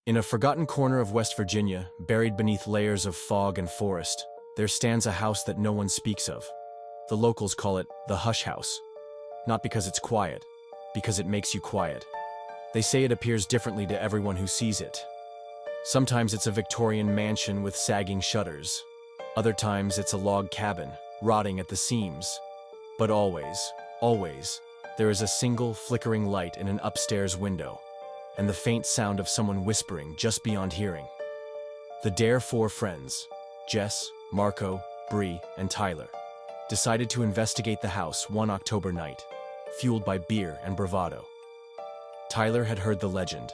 In a forgotten corner of West Virginia, buried beneath layers of fog and forest, there stands a house that no one speaks of. The locals call it the Hush House. Not because it's quiet, because it makes you quiet. They say it appears differently to everyone who sees it. Sometimes it's a Victorian mansion with sagging shutters. Other times it's a log cabin, rotting at the seams. But always, there is a single flickering light in an upstairs window, and the faint sound of someone whispering just beyond hearing. The Dare four friends, Jess, Marco, Bree, and Tyler, decided to investigate the house one October night, fueled by beer and bravado. Tyler had heard the legend.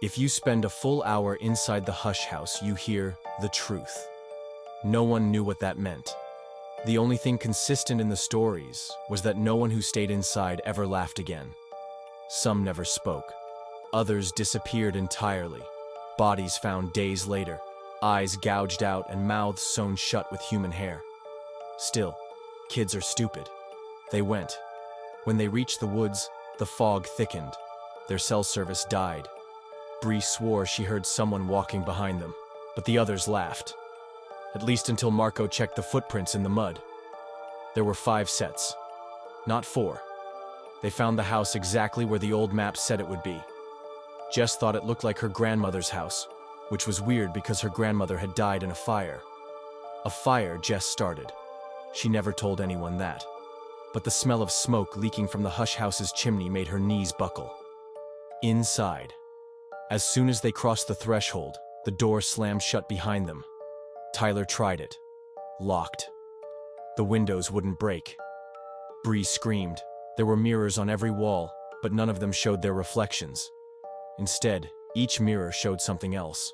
If you spend a full hour inside the Hush House, you hear the truth. No one knew what that meant. The only thing consistent in the stories was that no one who stayed inside ever laughed again. Some never spoke. Others disappeared entirely. Bodies found days later, eyes gouged out and mouths sewn shut with human hair. Still, kids are stupid. They went. When they reached the woods, the fog thickened. Their cell service died. Bree swore she heard someone walking behind them, but the others laughed. At least until Marco checked the footprints in the mud. There were 5 sets, not 4. They found the house exactly where the old map said it would be. Jess thought it looked like her grandmother's house, which was weird because her grandmother had died in a fire. A fire Jess started. She never told anyone that. But the smell of smoke leaking from the Hush House's chimney made her knees buckle. Inside. As soon as they crossed the threshold, the door slammed shut behind them. Tyler tried it. Locked. The windows wouldn't break. Bree screamed. There were mirrors on every wall, but none of them showed their reflections. Instead, each mirror showed something else.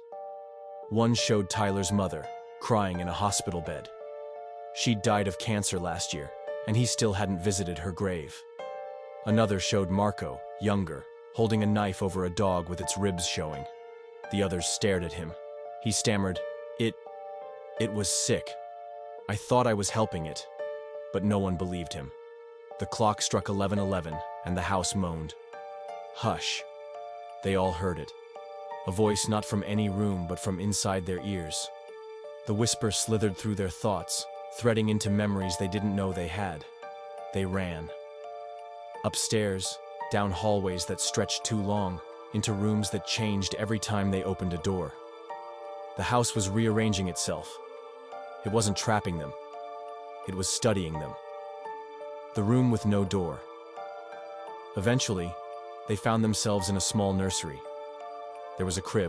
One showed Tyler's mother, crying in a hospital bed. She'd died of cancer last year, and he still hadn't visited her grave. Another showed Marco, younger, holding a knife over a dog with its ribs showing. The others stared at him. He stammered, It was sick. I thought I was helping it, but no one believed him. The clock struck 11:11, and the house moaned. Hush. They all heard it. A voice not from any room, but from inside their ears. The whisper slithered through their thoughts, threading into memories they didn't know they had. They ran. Upstairs, down hallways that stretched too long, into rooms that changed every time they opened a door. The house was rearranging itself. It wasn't trapping them. It was studying them. The room with no door. Eventually, they found themselves in a small nursery. There was a crib,